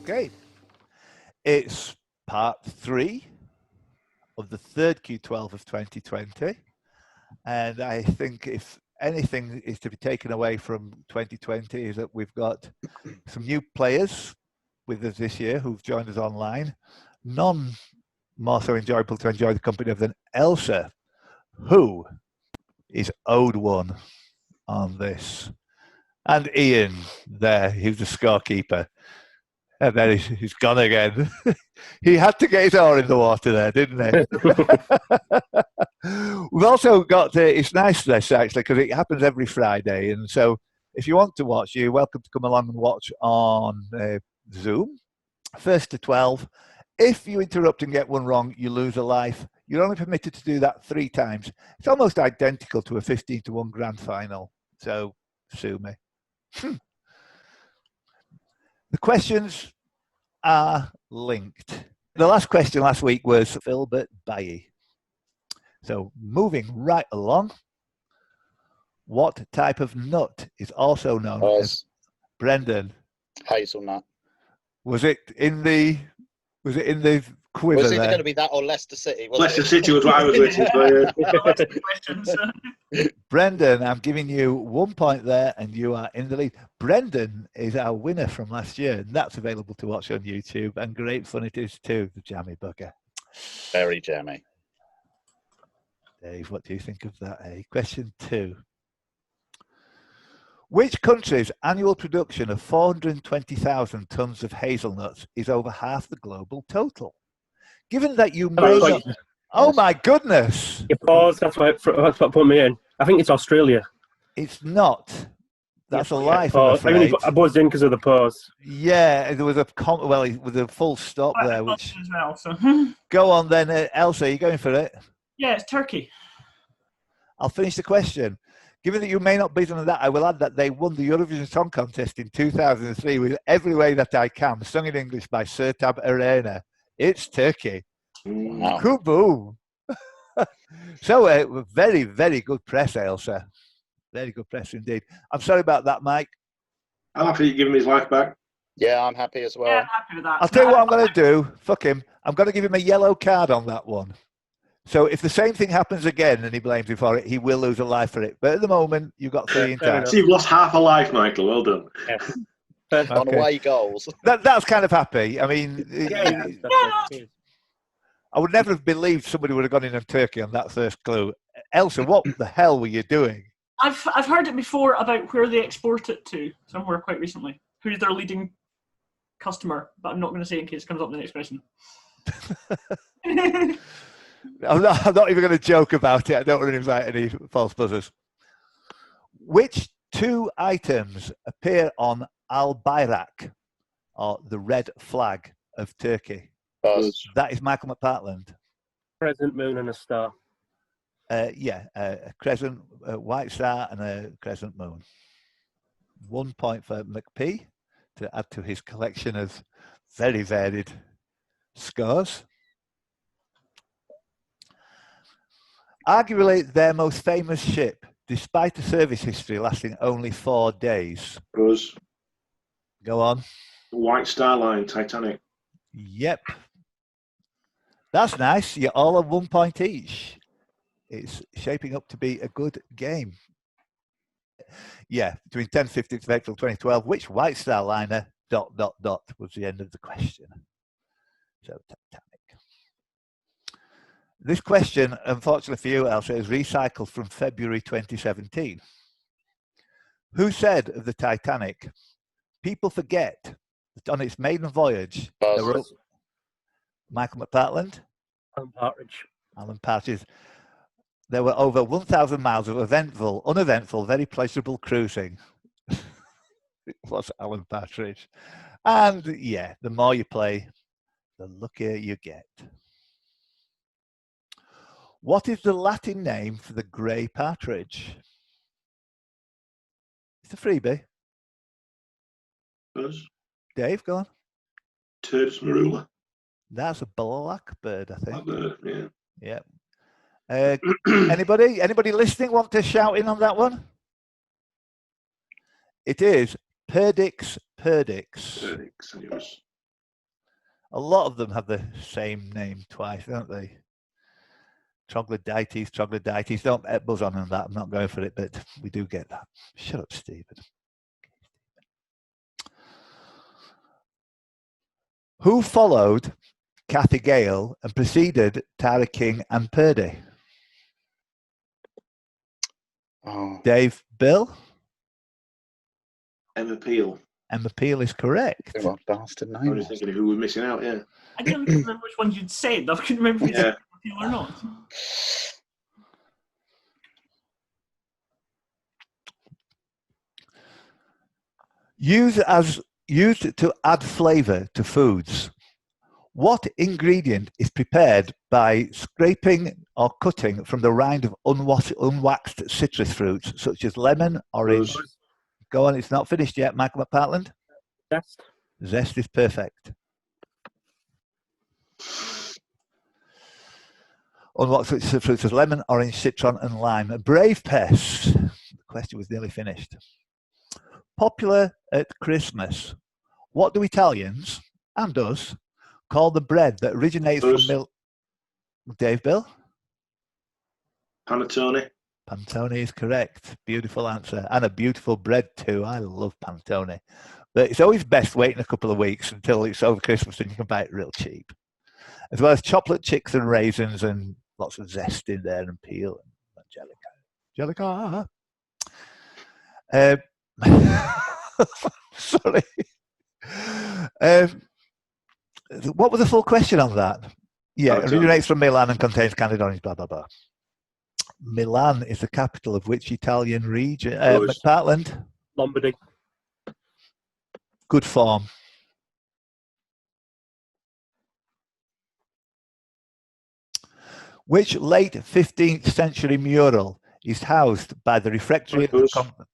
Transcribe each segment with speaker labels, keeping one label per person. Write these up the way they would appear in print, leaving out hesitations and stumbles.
Speaker 1: Okay. It's part 3 of the third Q12 of 2020. And I think if anything is to be taken away from 2020 is that we've got some new players with us this year who've joined us online. None more so enjoyable to enjoy the company of than Elsa, who is owed one on this. And Ian there, who's the scorekeeper. And then he's gone again. He had to get his oar in the water there, didn't he? We've also got, it's nice this actually, because it happens every Friday. And so if you want to watch, you're welcome to come along and watch on Zoom, 1st to 12. If you interrupt and get one wrong, you lose a life. You're only permitted to do that 3 times. It's almost identical to a 15-1 grand final. So sue me. The questions are linked. The last question last week was Filbert Bailly. So moving right along, what type of nut is also known as Brendan?
Speaker 2: Hazelnut.
Speaker 1: Was it in the quiver?
Speaker 2: Was it going to be that or Leicester City?
Speaker 3: Leicester City was what I was waiting for.
Speaker 1: Brendan, I'm giving you 1 point there, and you are in the lead. Brendan is our winner from last year, and that's available to watch on YouTube. And great fun it is too, the jammy bugger.
Speaker 2: Very jammy.
Speaker 1: Dave, what do you think of that? Question 2. Which country's annual production of 420,000 tons of hazelnuts is over half the global total? Given that you may not... Oh my goodness!
Speaker 4: You pause. That's what put me in. I think it's Australia.
Speaker 1: It's not. That's a lie.
Speaker 4: I buzzed in because of the pause.
Speaker 1: Yeah, there was with a full stop there. Which
Speaker 5: as well, so.
Speaker 1: Go on then, Elsa. Are you going for it?
Speaker 5: Yeah, it's Turkey.
Speaker 1: I'll finish the question. Given that you may not be on that, I will add that they won the Eurovision Song Contest in 2003 with Every Way That I Can, sung in English by Sertab Erener. It's Turkey.
Speaker 2: Wow.
Speaker 1: Kaboom. So very, very good press, Elsa. Very good press indeed. I'm sorry about that, Mike.
Speaker 3: I'm happy you giving me his life back.
Speaker 2: Yeah, I'm happy as well.
Speaker 5: Yeah, I'm happy with that.
Speaker 1: I'll tell you what I'm going to do. Fuck him. I'm going to give him a yellow card on that one. So if the same thing happens again and he blames me for it, he will lose a life for it. But at the moment, you've got 3 in time.
Speaker 3: So you've lost half a life, Michael. Well done.
Speaker 4: Yeah.
Speaker 2: On away goals.
Speaker 1: That's kind of happy. I mean, I would never have believed somebody would have gone in on Turkey on that first clue. Elsa, what the hell were you doing?
Speaker 5: I've heard it before about where they export it to, somewhere quite recently. Who's their leading customer? But I'm not going to say in case it comes up in the next question.
Speaker 1: I'm not even going to joke about it. I don't want to invite any false buzzers. Which 2 items appear on Al Bayrak, or the red flag of Turkey?
Speaker 2: Buzz.
Speaker 1: That is Michael McPartland.
Speaker 4: Crescent, moon, and a star.
Speaker 1: A crescent, a white star, and a crescent moon. 1 point for McP to add to his collection of very varied scores. Arguably their most famous ship, despite a service history lasting only 4 days.
Speaker 3: Buzz.
Speaker 1: Go on.
Speaker 3: White Star Line, Titanic.
Speaker 1: Yep. That's nice. You're all on 1 point each. It's shaping up to be a good game. Yeah, between 10th and 15th of April 2012, which White Star Liner ... was the end of the question. So, Titanic. This question, unfortunately for you, Elsa, is recycled from February 2017. Who said of the Titanic, people forget that on its maiden voyage, there were Michael McPartland?
Speaker 4: Alan Partridge.
Speaker 1: Alan Partridge. There were over 1,000 miles of uneventful, very pleasurable cruising. It was Alan Partridge. And yeah, the more you play, the luckier you get. What is the Latin name for the grey partridge? It's a freebie.
Speaker 3: Buzz.
Speaker 1: Dave, go on.
Speaker 3: Turdus marula.
Speaker 1: That's a blackbird, I think.
Speaker 3: Blackbird, yeah.
Speaker 1: Yeah. Anybody listening want to shout in on that one? It is Perdix perdix.
Speaker 3: Perdix,
Speaker 1: A lot of them have the same name twice, don't they? Troglodytes, troglodytes. Don't buzz on that. I'm not going for it, but we do get that. Shut up, Stephen. Who followed Cathy Gale and preceded Tara King and Purdy?
Speaker 2: Oh,
Speaker 1: Dave, Bill?
Speaker 3: Emma Peel.
Speaker 1: Emma Peel is correct.
Speaker 2: what bastard
Speaker 3: I
Speaker 2: name
Speaker 3: was just
Speaker 2: was.
Speaker 3: thinking who we're missing out, yeah.
Speaker 5: I didn't remember which ones you'd said. I couldn't remember if you said
Speaker 3: Yeah.
Speaker 5: Peel or not.
Speaker 1: Used to add flavour to foods. What ingredient is prepared by scraping or cutting from the rind of unwaxed citrus fruits, such as lemon, orange?
Speaker 3: Rose.
Speaker 1: Go on, it's not finished yet, Michael McPartland.
Speaker 4: Zest.
Speaker 1: Zest is perfect. Unwaxed citrus fruits as lemon, orange, citron, and lime. Brave pests. The question was nearly finished. Popular at Christmas. What do Italians and us call the bread that originates from milk? Dave, Bill?
Speaker 3: Panettone.
Speaker 1: Panettone is correct. Beautiful answer. And a beautiful bread too. I love panettone. But it's always best waiting a couple of weeks until it's over Christmas and you can buy it real cheap. As well as chocolate chicks and raisins and lots of zest in there and peel and Angelica. Sorry. What was the full question on that? Yeah, it originates from Milan and contains candied orange, blah, blah, blah. Milan is the capital of which Italian region? McPartland?
Speaker 4: Lombardy.
Speaker 1: Good form. Which late 15th century mural is housed by the refectory of the convent?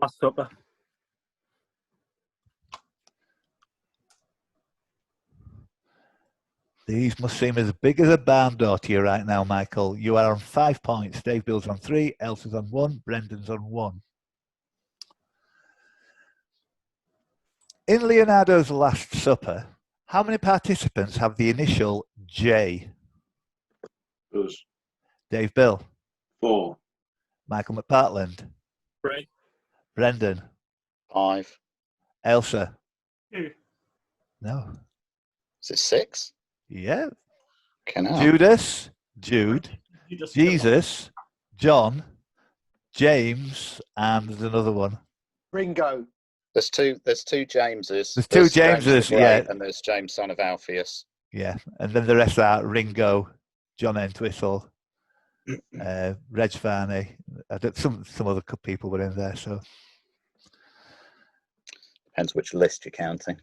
Speaker 4: Last Supper.
Speaker 1: These must seem as big as a barn door to you right now, Michael. You are on 5 points. Dave Bill's on 3, Elsa's on 1, Brendan's on 1. In Leonardo's Last Supper, how many participants have the initial J?
Speaker 3: Us.
Speaker 1: Dave Bill.
Speaker 3: 4.
Speaker 1: Michael McPartland.
Speaker 4: 3.
Speaker 1: Brendan.
Speaker 2: 5.
Speaker 1: Elsa.
Speaker 5: 2.
Speaker 1: No.
Speaker 2: Is it 6?
Speaker 1: Yeah.
Speaker 2: Judas.
Speaker 1: Jude. Jesus. John. James. And there's another one.
Speaker 6: Ringo.
Speaker 2: There's two Jameses.
Speaker 1: There's two Jameses,
Speaker 2: James the Great,
Speaker 1: yeah.
Speaker 2: And there's James, son of Alphaeus.
Speaker 1: Yeah. And then the rest are Ringo, John Entwistle, Reg Varney. Some other people were in there, so.
Speaker 2: Depends which list you're counting.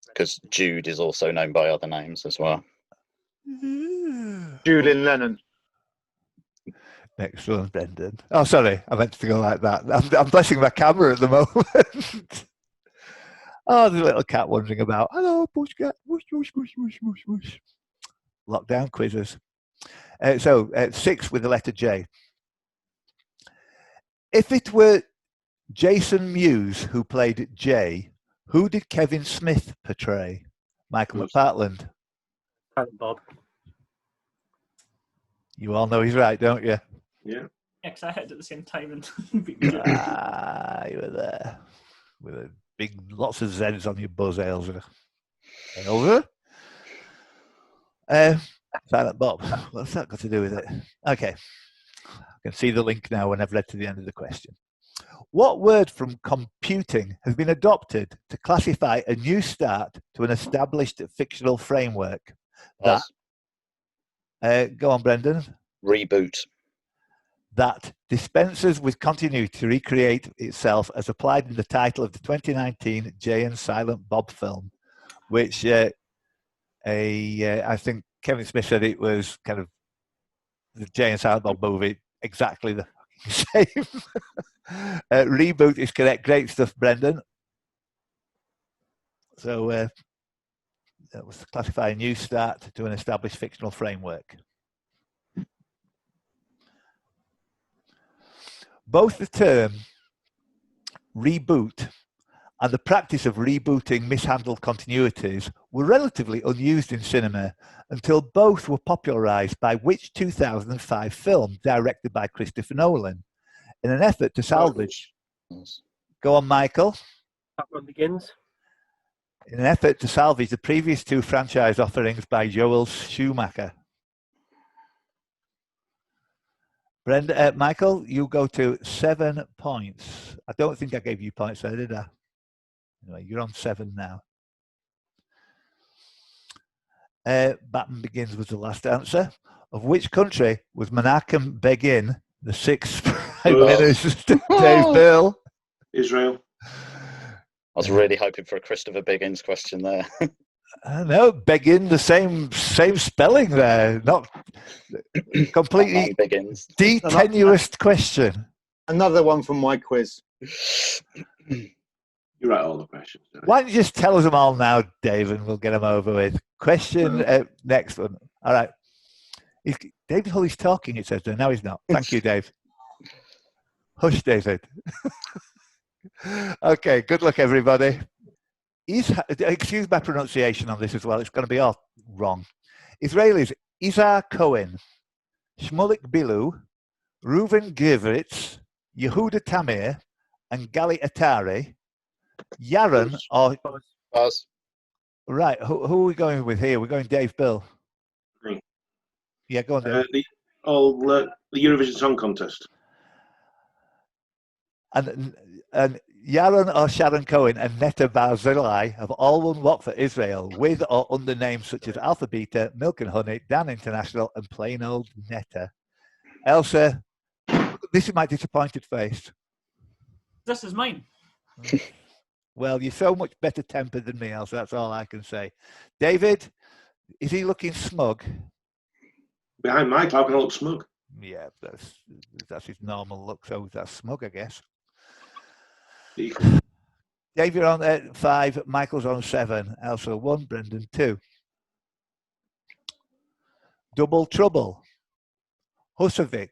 Speaker 2: Because Jude is also known by other names as well.
Speaker 6: Julian Lennon.
Speaker 1: Next one, Brendan. Oh, sorry, I meant to go like that. I'm blessing my camera at the moment. Oh, there's a little cat wandering about. Hello, pushcat. Whoosh, whoosh, whoosh, whoosh, whoosh, whoosh. Lockdown quizzes. 6 with the letter J. If it were Jason Mewes who played J, who did Kevin Smith portray? Michael McPartland.
Speaker 4: Bob.
Speaker 1: You all know he's right, don't you?
Speaker 3: Yeah.
Speaker 5: Yeah, because I hit it at the same time. And
Speaker 1: You were there. With a big, lots of Z's on your buzz, Ailsa. Ailsa? Silent Bob. What's that got to do with it? Okay. I can see the link now when I've read to the end of the question. What word from computing has been adopted to classify a new start to an established fictional framework? That. Go on, Brendan.
Speaker 2: Reboot.
Speaker 1: That dispenses with continuity to recreate itself as applied in the title of the 2019 Jay and Silent Bob film, which I think Kevin Smith said it was kind of the Jay and Silent Bob movie, exactly the same. Reboot is correct. Great stuff, Brendan. So that was to classify a new start to an established fictional framework. Both the term reboot and the practice of rebooting mishandled continuities were relatively unused in cinema until both were popularized by which 2005 film directed by Christopher Nolan in an effort to salvage... Go on, Michael.
Speaker 4: Batman Begins.
Speaker 1: In an effort to salvage the previous two franchise offerings by Joel Schumacher. Brenda, Michael, you go to 7 points. I don't think I gave you points there, did I? Anyway, you're on 7 now. Batman Begins was the last answer. Of which country was Menachem Begin, the 6th Prime Minister, Dave Bill?
Speaker 3: Israel.
Speaker 2: I was really hoping for a Christopher Biggins question there.
Speaker 1: No, Begin, the same spelling there. Not completely tenuous question.
Speaker 6: Another one from my quiz.
Speaker 3: You write all the questions.
Speaker 1: Why don't you just tell us them all now, Dave, and we'll get them over with. Question, next one. All right. David Hull is talking, it says there. No, he's not. Thank you, Dave. Hush, David. Okay, good luck, everybody. Excuse my pronunciation on this as well. It's going to be all wrong. Israelis, Izhar Cohen, Shmulik Bilu, Reuven Givritz, Yehuda Tamir, and Gali Atari, Yaron, or...
Speaker 2: Buzz.
Speaker 1: Right, who are we going with here? We're going Dave Bill.
Speaker 3: Me.
Speaker 1: Yeah, go on, Dave.
Speaker 3: The Eurovision Song Contest.
Speaker 1: And Yaron or Sharon Cohen and Netta Barzilai have all won what for Israel, with or under names such as Alpha Beta, Milk and Honey, Dan International, and plain old Netta. Elsa, this is my disappointed face.
Speaker 5: This is mine.
Speaker 1: Well, you're so much better tempered than me, Elsa. That's all I can say. David, is he looking smug?
Speaker 3: Behind Mike, how can I look smug?
Speaker 1: Yeah, that's his normal look, so that's smug, I guess. Dave, you're on 5, Michael's on 7, Elsa 1, Brendan 2. Double Trouble, Husavik,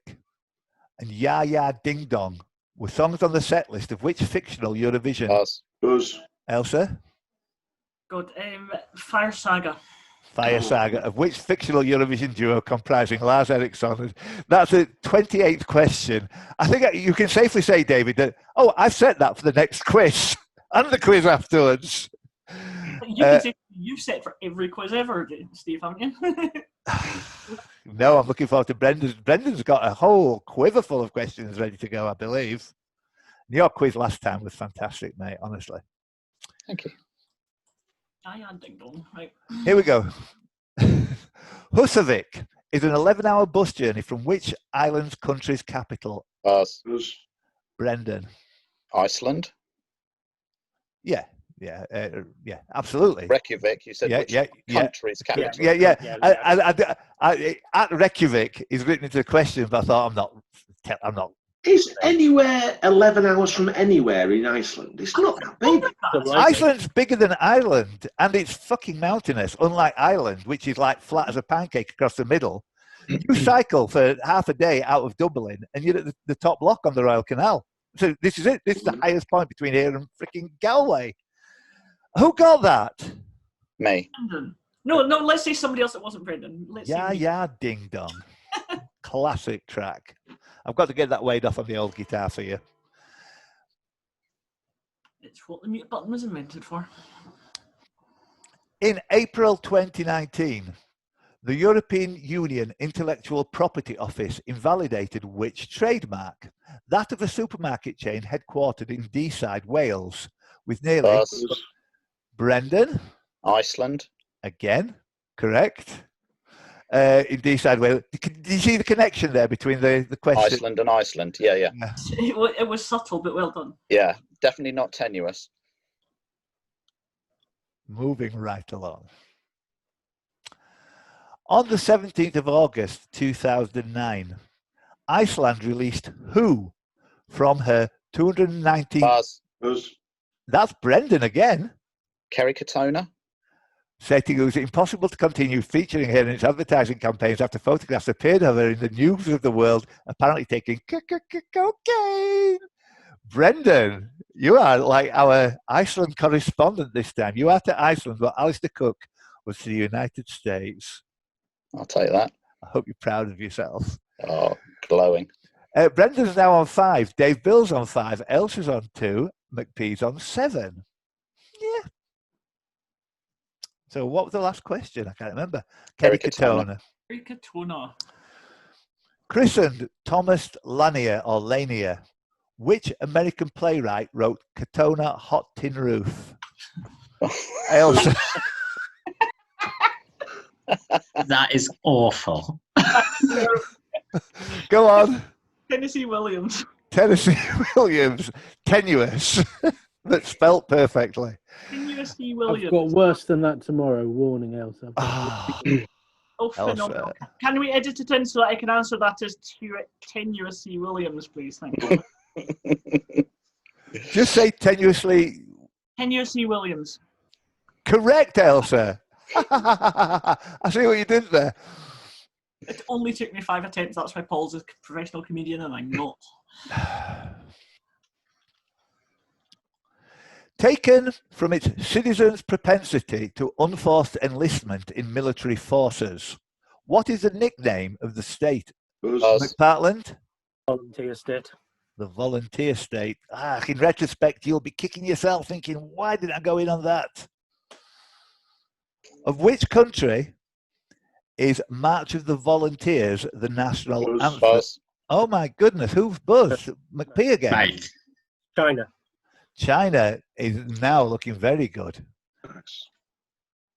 Speaker 1: and Ya Ya Ding Dong were songs on the set list of which fictional Eurovision?
Speaker 3: Buzz.
Speaker 1: Elsa?
Speaker 5: Good. Fire Saga.
Speaker 1: Fire Saga, of which fictional Eurovision duo comprising Lars Eriksson? That's the 28th question. I think you can safely say, David, that, I've set that for the next quiz and the quiz afterwards.
Speaker 5: You can say you've set for every quiz ever, Steve, haven't you?
Speaker 1: No, I'm looking forward to Brendan's. Brendan's got a whole quiver full of questions ready to go, I believe. Your quiz last time was fantastic, mate, honestly.
Speaker 2: Thank you.
Speaker 5: Ding dong. Right.
Speaker 1: Here we go. Husavik is an 11-hour bus journey from which island's country's capital?
Speaker 2: Buzz.
Speaker 1: Brendan.
Speaker 2: Iceland.
Speaker 1: Yeah, absolutely.
Speaker 2: Reykjavik, you said country's capital.
Speaker 1: At Reykjavik is written into the question, but I thought I'm not.
Speaker 3: Is anywhere 11 hours from anywhere in Iceland? It's not that big.
Speaker 1: Iceland's bigger than Ireland, and it's fucking mountainous, unlike Ireland, which is like flat as a pancake across the middle. You cycle for half a day out of Dublin, and you're at the top lock on the Royal Canal. So this is it. This is the highest point between here and freaking Galway. Who got that?
Speaker 2: Me.
Speaker 5: Brendan. No, let's say somebody else that wasn't Brendan.
Speaker 1: Ding Dong. Classic track. I've got to get that weighed off on the old guitar for you.
Speaker 5: It's what the mute button was invented for.
Speaker 1: In April 2019, the European Union Intellectual Property Office invalidated which trademark? That of a supermarket chain headquartered in Deeside, Wales, with nearly...
Speaker 2: Buzz.
Speaker 1: Brendan?
Speaker 2: Iceland.
Speaker 1: Again, correct. In Deeside, Wales. Did you see the connection there between the question?
Speaker 2: Iceland and Iceland, yeah.
Speaker 5: It was subtle, but well done.
Speaker 2: Yeah, definitely not tenuous.
Speaker 1: Moving right along. On the 17th of August 2009, Iceland released who from her 219...
Speaker 2: Buzz.
Speaker 1: That's Brendan again.
Speaker 2: Kerry Katona.
Speaker 1: Stating it was impossible to continue featuring her in its advertising campaigns after photographs appeared of her in the news of the world, apparently taking cocaine. Brendan, You are like our Iceland correspondent this time. You are to Iceland, but Alistair Cook was to the United States.
Speaker 2: I'll take that.
Speaker 1: I hope you're proud of yourself.
Speaker 2: Oh, glowing.
Speaker 1: Brendan's now on 5. Dave Bill's on 5. Elsa's on 2. McPee's on 7. Yeah. So what was the last question? I can't remember. Kerry Katona.
Speaker 5: Kerry Katona.
Speaker 1: Christened Thomas Lanier or Lanier. Which American playwright wrote Katona Hot Tin Roof? Elsa.
Speaker 7: That is awful.
Speaker 1: Go on.
Speaker 5: Tennessee Williams.
Speaker 1: Tennessee Williams. Tenuous, but spelt perfectly.
Speaker 5: Tennessee
Speaker 8: I've
Speaker 5: Williams.
Speaker 8: got worse than that tomorrow. Warning, Elsa.
Speaker 5: Oh, phenomenal. Can we edit it in so that I can answer that as Tennessee Williams, please? Thank you.
Speaker 1: Just say tenuously.
Speaker 5: Tennessee Williams.
Speaker 1: Correct, Elsa. I see what you did there.
Speaker 5: It only took me 5 attempts. That's why Paul's a professional comedian and I'm not.
Speaker 1: Taken from its citizens' propensity to unforced enlistment in military forces, what is the nickname of the state? McPartland?
Speaker 4: Volunteer state.
Speaker 1: The volunteer state. In retrospect, you'll be kicking yourself thinking, why did I go in on that? Of which country is March of the Volunteers the national anthem?
Speaker 2: Buzz.
Speaker 1: Oh my goodness, who's Buzz? McPee again.
Speaker 7: Right.
Speaker 4: China.
Speaker 1: China is now looking very good.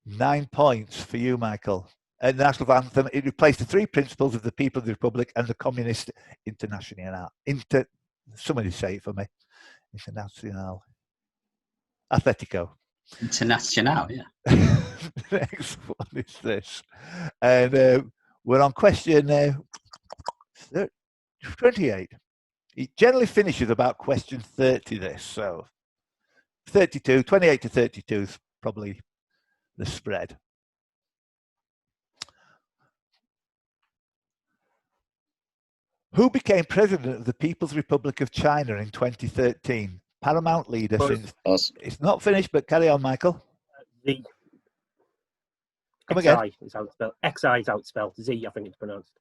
Speaker 1: 9 points for you, Michael. The national anthem, it replaced the 3 principles of the people of the Republic and the Communist International. Somebody say it for me. International. Atletico.
Speaker 7: International, yeah.
Speaker 1: Next one is this. And we're on question 28. It generally finishes about question 30, this. So 32, 28 to 32 is probably the spread. Who became president of the People's Republic of China in 2013? Paramount leader since... It's not finished, but carry on, Michael.
Speaker 4: Z.
Speaker 1: Come again.
Speaker 4: XI is how it's spelled. XI is how it's spelled. Z, I think it's pronounced.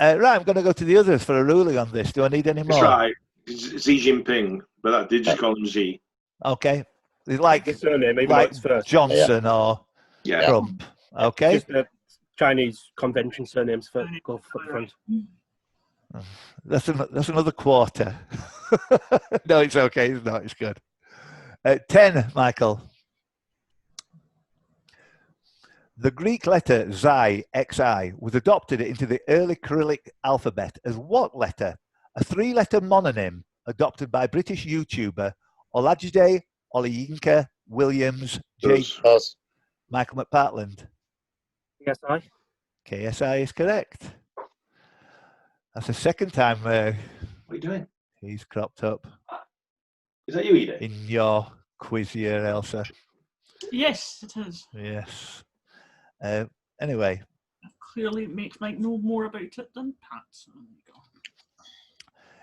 Speaker 1: Right, I'm going to go to the others for a ruling on this. Do I need any more?
Speaker 3: That's right. Xi Jinping, but I did just call him Z.
Speaker 1: Okay. It's like,
Speaker 4: His surname, even
Speaker 1: like
Speaker 4: though it's first.
Speaker 1: Johnson or
Speaker 3: Yeah.
Speaker 1: Trump. Okay.
Speaker 4: Just the Chinese convention surnames for go for the front.
Speaker 1: That's another quarter. No, it's okay. It's not. It's good. 10, Michael. The Greek letter Xi, XI, was adopted into the early Cyrillic alphabet as what letter? A 3-letter mononym adopted by British YouTuber Olajide Oluyinka Williams J.
Speaker 2: Buzz.
Speaker 1: Michael McPartland.
Speaker 4: KSI.
Speaker 1: KSI is correct. That's the second time
Speaker 3: What are you doing?
Speaker 1: he's cropped up
Speaker 3: Is that you, Edie?
Speaker 1: in your quiz here, Elsa.
Speaker 5: Yes, it is.
Speaker 1: Yes. Anyway,
Speaker 5: Clearly makes Mike know more about it than Pat. So there you go.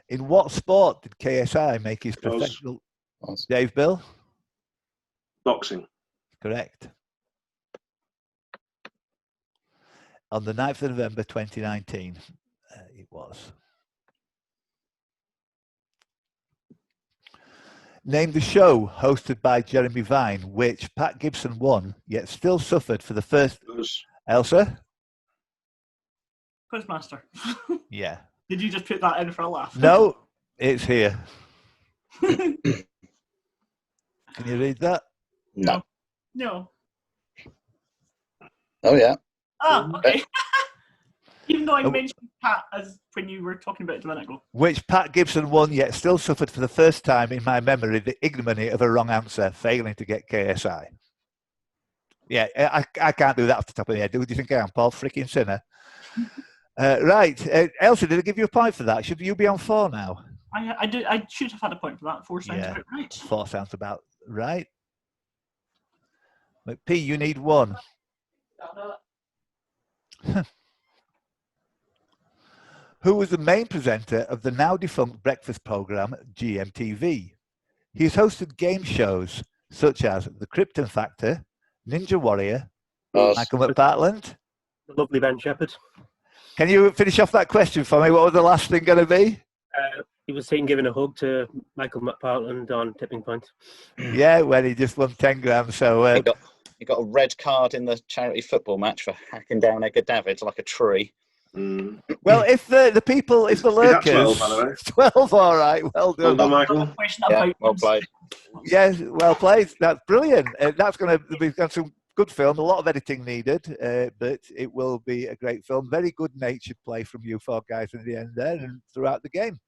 Speaker 1: in what sport did KSI make his
Speaker 3: Buzz.
Speaker 1: professional...
Speaker 2: Buzz.
Speaker 1: Dave Bill?
Speaker 3: Boxing.
Speaker 1: Correct. On the 9th of November 2019, it was. Name the show hosted by Jeremy Vine, which Pat Gibson won, yet still suffered for the first...
Speaker 3: Buzz.
Speaker 1: Elsa?
Speaker 5: Quizmaster.
Speaker 1: Yeah.
Speaker 5: Did you just put that in for a laugh?
Speaker 1: No, it's here. Can you read that?
Speaker 2: No.
Speaker 5: No.
Speaker 2: Oh, yeah.
Speaker 5: Ah, okay. Even though I
Speaker 1: Oh.
Speaker 5: mentioned Pat as when you were talking about it a minute ago.
Speaker 1: Which Pat Gibson won, yet still suffered for the first time in my memory the ignominy of a wrong answer, failing to get KSI. Yeah, I can't do that off the top of my head. Who do you think I am, Paul? Freaking sinner. Right. Elsa, did I give you a point for that? Should you be on 4 now?
Speaker 5: I should have had a point for that. 4 sounds
Speaker 1: Yeah.
Speaker 5: about right.
Speaker 1: 4 sounds about right. McP, you need 1. who was the main presenter of the now defunct breakfast program GMTV. He has hosted game shows such as The Krypton Factor, Ninja Warrior,
Speaker 2: Oz.
Speaker 1: Michael McPartland.
Speaker 4: The lovely Ben Shepherd.
Speaker 1: Can you finish off that question for me? What was the last thing going to be?
Speaker 4: He was seen giving a hug to Michael McPartland on Tipping Point.
Speaker 1: Yeah, when he just won 10 grand. So
Speaker 2: He got a red card in the charity football match for hacking down Edgar Davids like a tree.
Speaker 1: well, if the people, if the
Speaker 3: Is that
Speaker 1: lurkers,
Speaker 3: 12, by the way?
Speaker 1: 12, all right, well
Speaker 3: Well
Speaker 1: done.
Speaker 3: done, Michael.
Speaker 5: Question
Speaker 2: Yeah,
Speaker 5: about
Speaker 2: well played.
Speaker 1: Yes, well played. That's brilliant. That's going to be some good film. A lot of editing needed, but it will be a great film. Very good natured play from you four guys in the end there and throughout the game.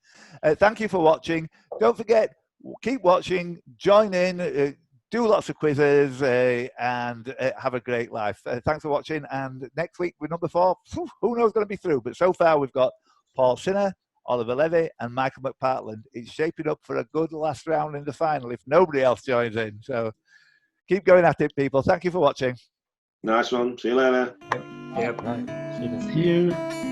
Speaker 1: Thank you for watching. Don't forget, keep watching, join in, do lots of quizzes, and have a great life. Thanks for watching. And next week with number 4, who knows going to be through? But so far we've got Paul Sinner, Oliver Levy, and Michael McPartland. It's shaping up for a good last round in the final if nobody else joins in. So keep going at it, people. Thank you for watching.
Speaker 3: Nice one. See you later.
Speaker 4: Yep.
Speaker 7: See you.